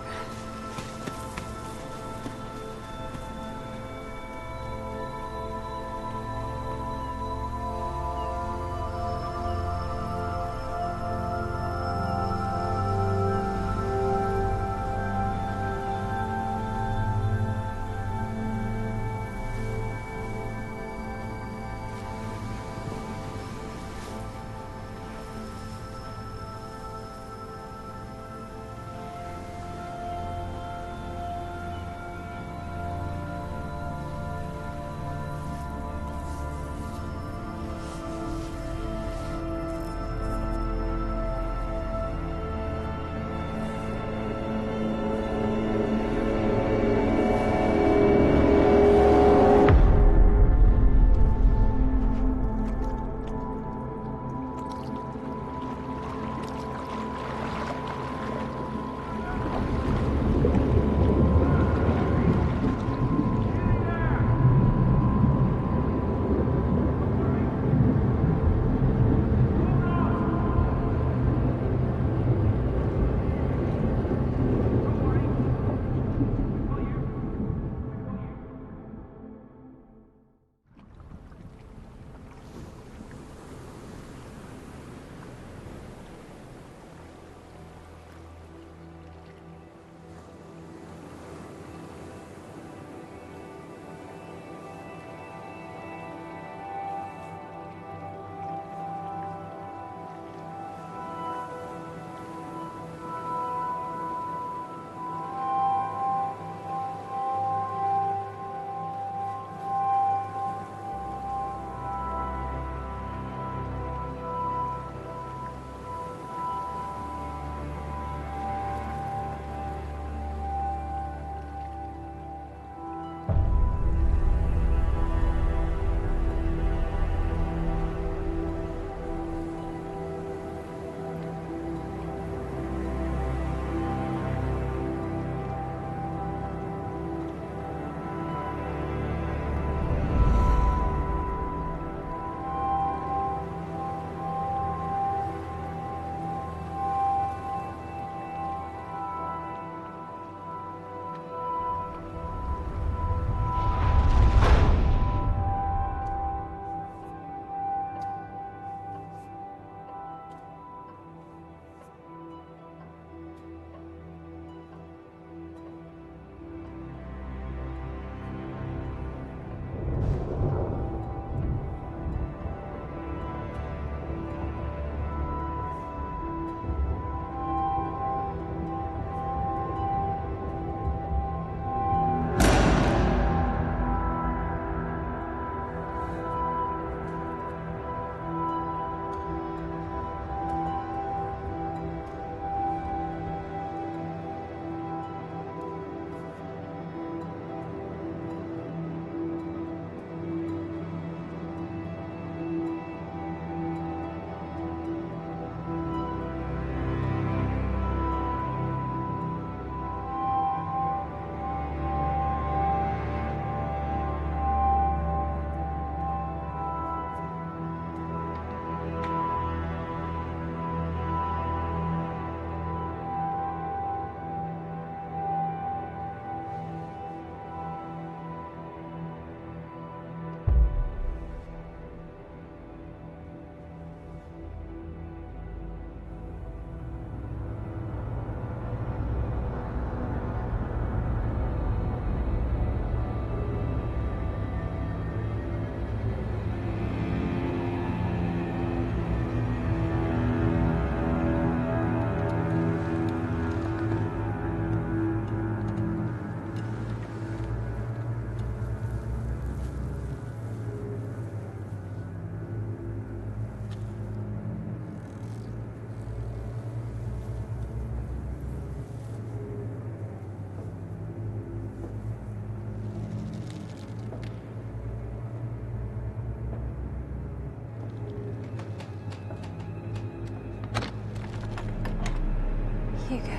Hugo.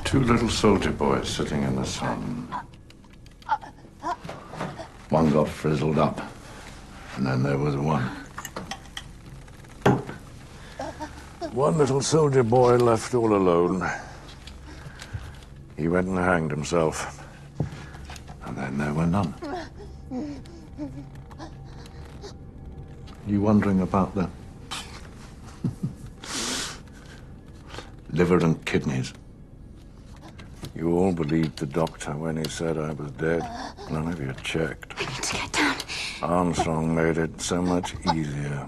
Two little soldier boys sitting in the sun. One got frizzled up, and then there was one. One little soldier boy left all alone. He went and hanged himself, and then there were none. You wondering about the liver and kidneys? You all believed the doctor when he said I was dead. None of you checked. We need to get down. Armstrong made it so much easier.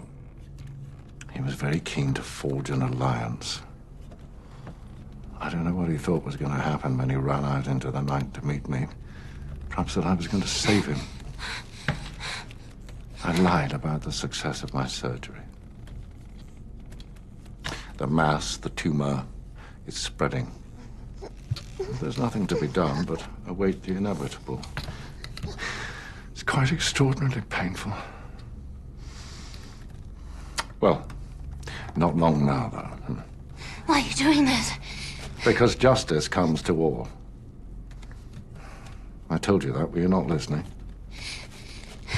He was very keen to forge an alliance. I don't know what he thought was going to happen when he ran out into the night to meet me. Perhaps that I was going to save him. I lied about the success of my surgery. The mass, the tumor, is spreading. There's nothing to be done but await the inevitable. It's quite extraordinarily painful. Well, not long now, though. Why are you doing this? Because justice comes to all. I told you that, were you not listening?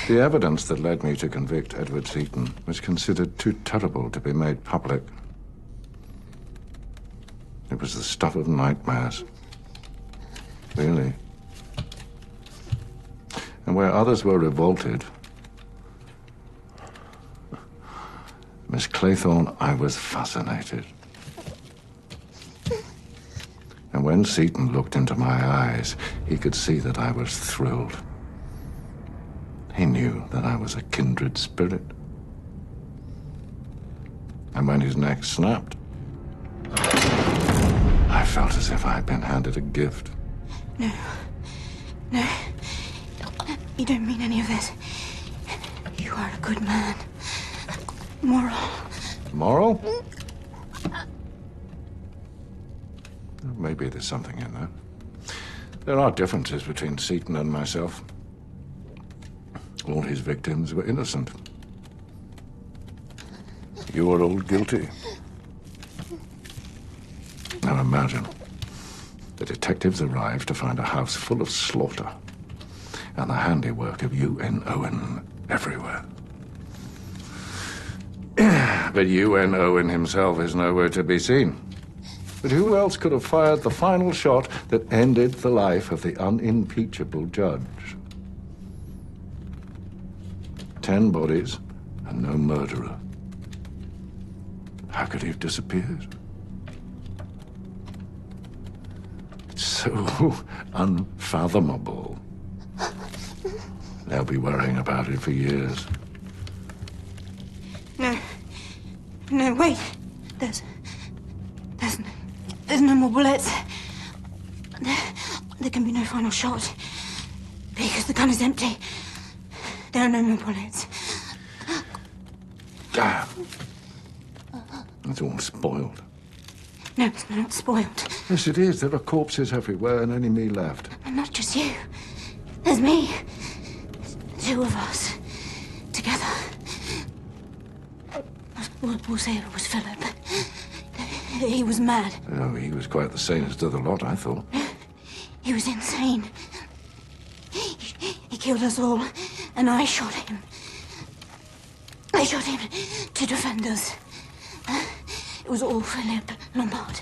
The evidence that led me to convict Edward Seaton was considered too terrible to be made public. It was the stuff of nightmares. Really. And where others were revolted, Miss Claythorne, I was fascinated. And when Seaton looked into my eyes, he could see that I was thrilled. He knew that I was a kindred spirit. And when his neck snapped, I felt as if I had been handed a gift. No. No. You don't mean any of this. You are a good man. Moral. Moral? Maybe there's something in that. There are differences between Seaton and myself. All his victims were innocent. You were all guilty. Now imagine. The detectives arrived to find a house full of slaughter and the handiwork of U.N. Owen everywhere. But U.N. Owen himself is nowhere to be seen. But who else could have fired the final shot that ended the life of the unimpeachable judge? 10 bodies and no murderer. How could he have disappeared? So unfathomable. They'll be worrying about it for years. No. No, wait. There's no more bullets. There can be no final shot. Because the gun is empty. There are no more bullets. Damn. It's all spoiled. No, it's not spoiled. Yes, it is. There are corpses everywhere and only me left. And not just you. There's me. Two of us. Together. We'll say it was Philip. He was mad. Oh, he was quite the sanest of the lot, I thought. He was insane. He killed us all, and I shot him. I shot him to defend us. It was all Philip Lombard.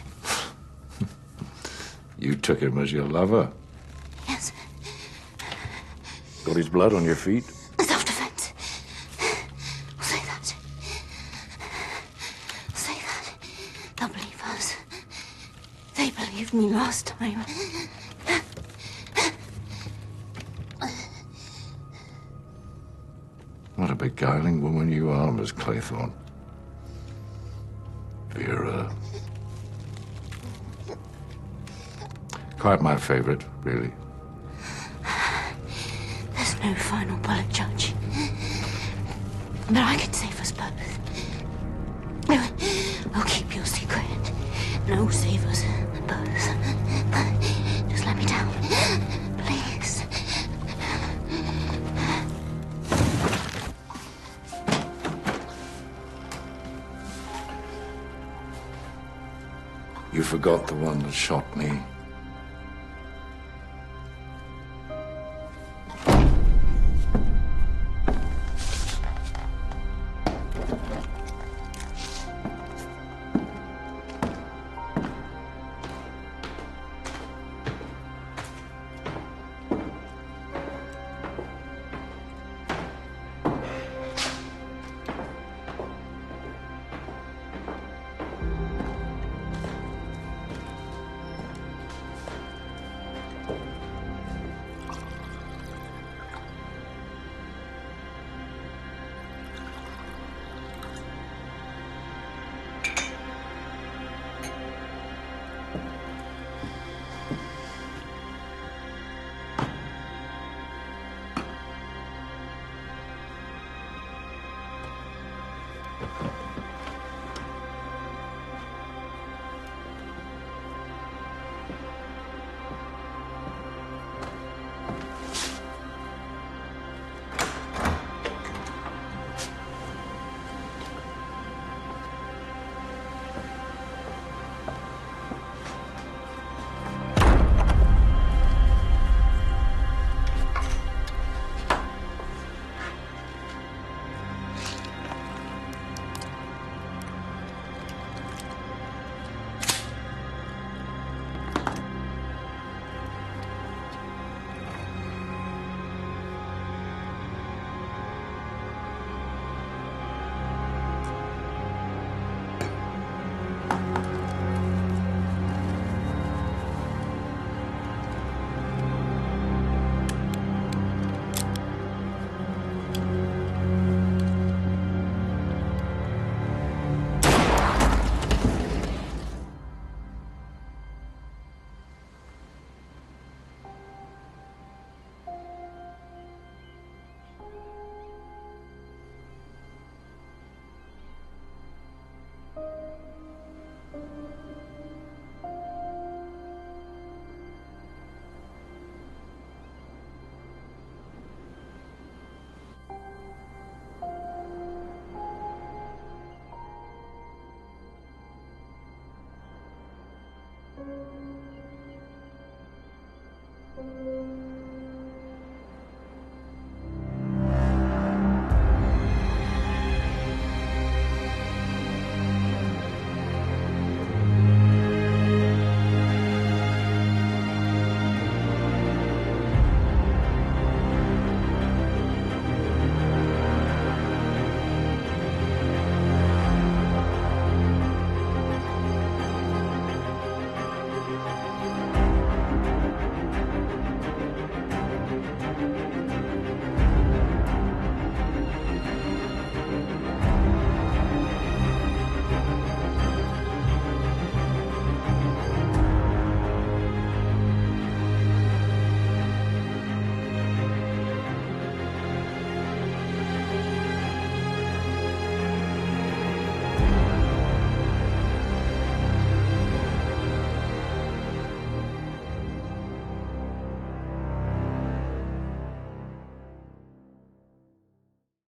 You took him as your lover. Yes. Got his blood on your feet? Self-defense. I'll say that. I'll say that. They'll believe us. They believed me last time. What a beguiling woman you are, Miss Claythorne. Vera. Quite my favorite, really. There's no final bullet, Judge. But I can save us both. I'll keep your secret. And I'll save us both. Just let me down, please. You forgot the one that shot me.